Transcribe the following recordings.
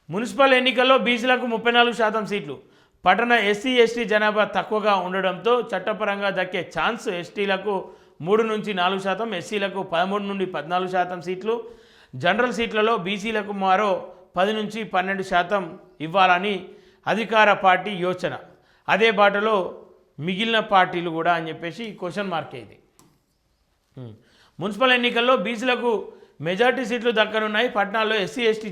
Municipal ఎన్నికల్లో బీసీలకు 34% సీట్లు. పట్టణ ఎస్సీ ఎస్టీ జనాభా తక్కువగా ఉండడంతో చట్టపరంగా దక్కే ఛాన్స్ ఎస్టీలకు 3 నుంచి 4%, ఎస్సీలకు 13 నుండి 14% సీట్లు. జనరల్ సీట్లలో బీసీలకు మరో 10 నుంచి 12% ఇవ్వాలని అధికార పార్టీ యోచన. అదే బాటలో మిగిలిన పార్టీలు కూడా అని చెప్పేసి క్వశ్చన్ మార్క్ ఇది. మున్సిపల్ ఎన్నికల్లో బీసీలకు మెజార్టీ సీట్లు దక్కనున్నాయి. పట్టణాల్లో ఎస్సీ ఎస్టీ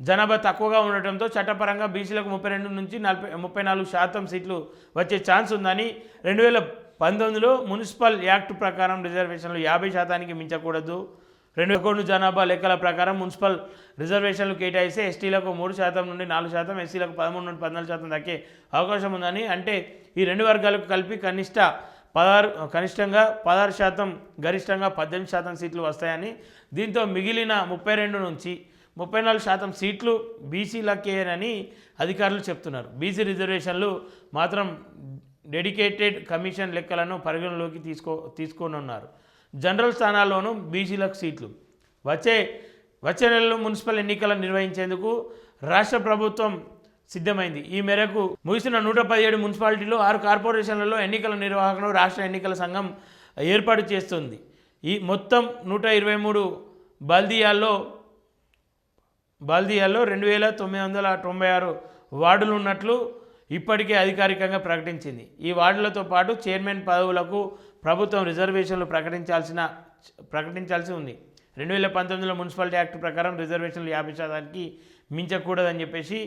జనాభా తక్కువగా ఉండటంతో చట్టపరంగా బీసీలకు 32 నుంచి 34% సీట్లు వచ్చే ఛాన్స్ ఉందని 2019లో మున్సిపల్ యాక్ట్ ప్రకారం రిజర్వేషన్లు 50%కి మించకూడదు. 2011 జనాభా లెక్కల ప్రకారం మున్సిపల్ రిజర్వేషన్లు కేటాయిస్తే ఎస్టీలకు 3% నుండి 4%, ఎస్సీలకు 13 నుండి 14% దక్కే అవకాశం ఉందని. అంటే ఈ రెండు వర్గాలకు కలిపి కనిష్టంగా 16%, గరిష్టంగా 18% సీట్లు వస్తాయని. దీంతో మిగిలిన 32 నుంచి 34% సీట్లు బీసీలకేనని అధికారులు చెప్తున్నారు. బీసీ రిజర్వేషన్లు మాత్రం డెడికేటెడ్ కమిషన్ లెక్కలను పరిగణలోకి తీసుకోనున్నారు. జనరల్ స్థానాల్లోనూ బీసీలకు సీట్లు. వచ్చే నెలలో మున్సిపల్ ఎన్నికలను నిర్వహించేందుకు రాష్ట్ర ప్రభుత్వం సిద్ధమైంది. ఈ మేరకు ముగిసిన 117 మున్సిపాలిటీలు 6 కార్పొరేషన్లలో ఎన్నికల నిర్వహణను రాష్ట్ర ఎన్నికల సంఘం ఏర్పాటు చేస్తుంది. ఈ మొత్తం 123 బల్దియాల్లో 2996 వార్డులు ఉన్నట్లు ఇప్పటికే అధికారికంగా ప్రకటించింది. ఈ వార్డులతో పాటు చైర్మన్ పదవులకు ప్రభుత్వం రిజర్వేషన్లు ప్రకటించాల్సి ఉంది. 2019లో మున్సిపాలిటీ యాక్ట్ ప్రకారం రిజర్వేషన్లు 50%కి మించకూడదని చెప్పేసి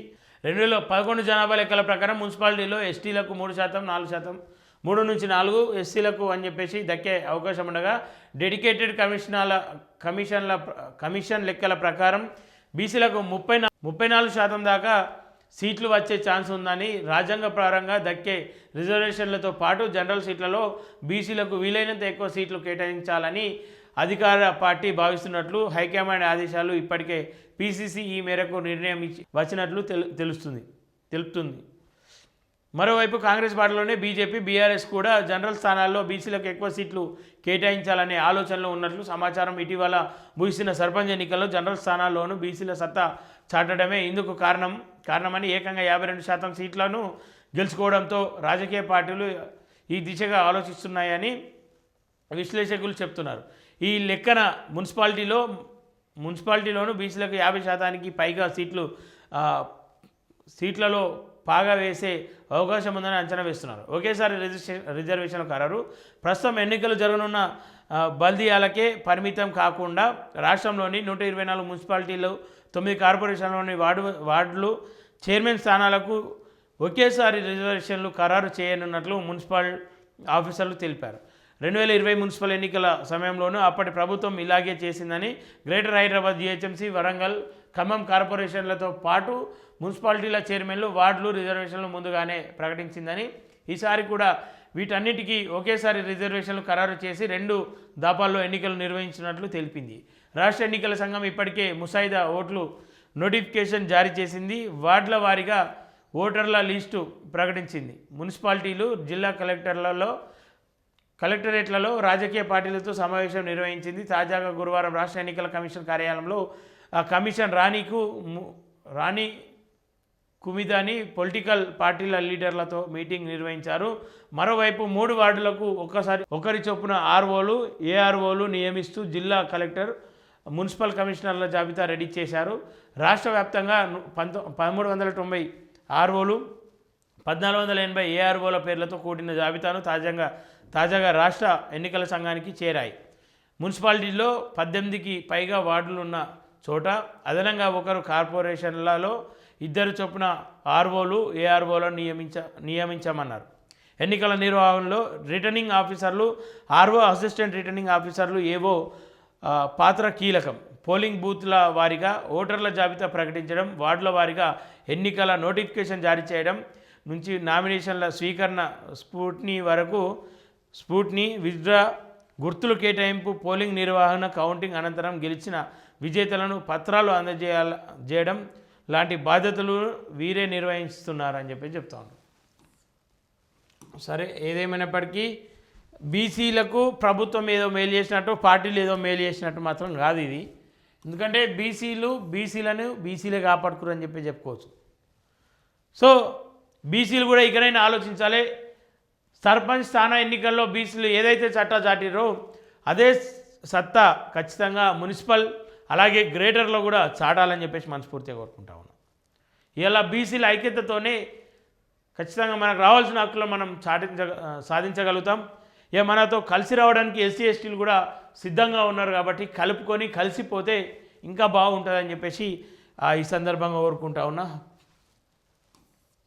2011 జనాభా లెక్కల ప్రకారం మున్సిపాలిటీలో ఎస్టీలకు 3%, 4%, 3 నుంచి 4 ఎస్సీలకు అని చెప్పేసి దక్కే అవకాశం ఉండగా డెడికేటెడ్ కమిషన్ లెక్కల ప్రకారం బీసీలకు 34% దాకా సీట్లు వచ్చే ఛాన్స్ ఉందని. రాజ్యాంగ ప్రకారంగా దక్కే రిజర్వేషన్లతో పాటు జనరల్ సీట్లలో బీసీలకు వీలైనంత ఎక్కువ సీట్లు కేటాయించాలని అధికార పార్టీ భావిస్తున్నట్లు హైకమాండ్ ఆదేశాలు ఇప్పటికే పీసీసీ ఈ మేరకు నిర్ణయం వచ్చినట్లు తెలుపుతుంది. మరోవైపు కాంగ్రెస్ పార్టీలోనే బీజేపీ, బీఆర్ఎస్ కూడా జనరల్ స్థానాల్లో బీసీలకు ఎక్కువ సీట్లు కేటాయించాలనే ఆలోచనలో ఉన్నట్లు సమాచారం. ఇటీవల ముగిసిన సర్పంచ్ ఎన్నికల్లో జనరల్ స్థానాల్లోనూ బీసీల సత్తా చాటడమే ఇందుకు కారణమని ఏకంగా 52% సీట్లను గెలుచుకోవడంతో రాజకీయ పార్టీలు ఈ దిశగా ఆలోచిస్తున్నాయని విశ్లేషకులు చెప్తున్నారు. ఈ లెక్కన మున్సిపాలిటీలోనూ బీసీలకు 50%కి పైగా సీట్లలో పాగా వేసే అవకాశం ఉందని అంచనా వేస్తున్నారు. ఒకేసారి రిజర్వేషన్ల ఖరారు ప్రస్తుతం ఎన్నికలు జరగనున్న బల్దియాలకే పరిమితం కాకుండా రాష్ట్రంలోని 124 మున్సిపాలిటీలు, 9 కార్పొరేషన్లోని వార్డులు చైర్మన్ స్థానాలకు ఒకేసారి రిజర్వేషన్లు ఖరారు చేయనున్నట్లు మున్సిపల్ ఆఫీసర్లు తెలిపారు. 2020 మున్సిపల్ ఎన్నికల సమయంలోనూ అప్పటి ప్రభుత్వం ఇలాగే చేసిందని. గ్రేటర్ హైదరాబాద్, జీహెచ్ఎంసీ, వరంగల్, ఖమ్మం కార్పొరేషన్లతో పాటు మున్సిపాలిటీల చైర్మన్లు, వార్డులు రిజర్వేషన్లు ముందుగానే ప్రకటించిందని. ఈసారి కూడా వీటన్నిటికీ ఒకేసారి రిజర్వేషన్లు ఖరారు చేసి 2 దఫాల్లో ఎన్నికలు నిర్వహించినట్లు తెలిపింది. రాష్ట్ర ఎన్నికల సంఘం ఇప్పటికే ముసాయిదా ఓట్లు నోటిఫికేషన్ జారీ చేసింది. వార్డుల వారీగా ఓటర్ల లిస్టు ప్రకటించింది. మున్సిపాలిటీలు, జిల్లా కలెక్టరేట్లలో రాజకీయ పార్టీలతో సమావేశం నిర్వహించింది. తాజాగా గురువారం రాష్ట్ర ఎన్నికల కమిషన్ కార్యాలయంలో కమిషన్ రాణి కుమిదాని పొలిటికల్ పార్టీల లీడర్లతో మీటింగ్ నిర్వహించారు. మరోవైపు 3 వార్డులకు ఒకరి చొప్పున ఆర్ఓలు, ఏఆర్ఓలు నియమిస్తూ జిల్లా కలెక్టర్ మున్సిపల్ కమిషనర్ల జాబితా రెడీ చేశారు. రాష్ట్ర వ్యాప్తంగా 1390 ఆర్ఓలు, 1480 ఏఆర్ఓల పేర్లతో కూడిన జాబితాను తాజాగా రాష్ట్ర ఎన్నికల సంఘానికి చేరాయి. మున్సిపాలిటీలో 18కి పైగా వార్డులు ఉన్న చోట అదనంగా ఒకరు కార్పొరేషన్లలో 2 చొప్పున ఆర్ఓలు, ఏఆర్ఓలను నియమించామన్నారు. ఎన్నికల నిర్వహణలో రిటర్నింగ్ ఆఫీసర్లు, ఆర్ఓ, అసిస్టెంట్ రిటర్నింగ్ ఆఫీసర్లు, ఏవో పాత్ర కీలకం. పోలింగ్ బూత్ల వారీగా ఓటర్ల జాబితా ప్రకటించడం, వార్డుల వారీగా ఎన్నికల నోటిఫికేషన్ జారీ చేయడం నుంచి నామినేషన్ల స్వీకరణ, స్ఫూట్నీ, విత్డ్రా, గుర్తులు కేటాయింపు, పోలింగ్ నిర్వహణ, కౌంటింగ్ అనంతరం గెలిచిన విజేతలను పత్రాలు అందజేయడం లాంటి బాధ్యతలు వీరే నిర్వహిస్తున్నారని చెప్తాను. సరే, ఏదేమైనప్పటికీ బీసీలకు ప్రభుత్వం ఏదో మేలు చేసినట్టు, పార్టీలు ఏదో మేలు చేసినట్టు మాత్రం కాదు ఇది. ఎందుకంటే బీసీలను బీసీలే కాపాడుకురు అని చెప్పి చెప్పుకోవచ్చు. సో బీసీలు కూడా ఇకనైనా ఆలోచించాలి. సర్పంచ్ స్థాన ఎన్నికల్లో బీసీలు ఏదైతే చట్టా చాటిరో అదే సత్తా ఖచ్చితంగా మున్సిపల్ అలాగే గ్రేటర్లో కూడా చాటాలని చెప్పేసి మనస్ఫూర్తిగా కోరుకుంటా ఉన్నాం. ఇలా బీసీల ఐక్యతతోనే ఖచ్చితంగా మనకు రావాల్సిన హక్కులు మనం సాధించగలుగుతాం. ఇక మనతో కలిసి రావడానికి ఎస్సీ ఎస్టీలు కూడా సిద్ధంగా ఉన్నారు కాబట్టి కలుపుకొని కలిసిపోతే ఇంకా బాగుంటుందని చెప్పేసి ఈ సందర్భంగా కోరుకుంటా ఉన్నా.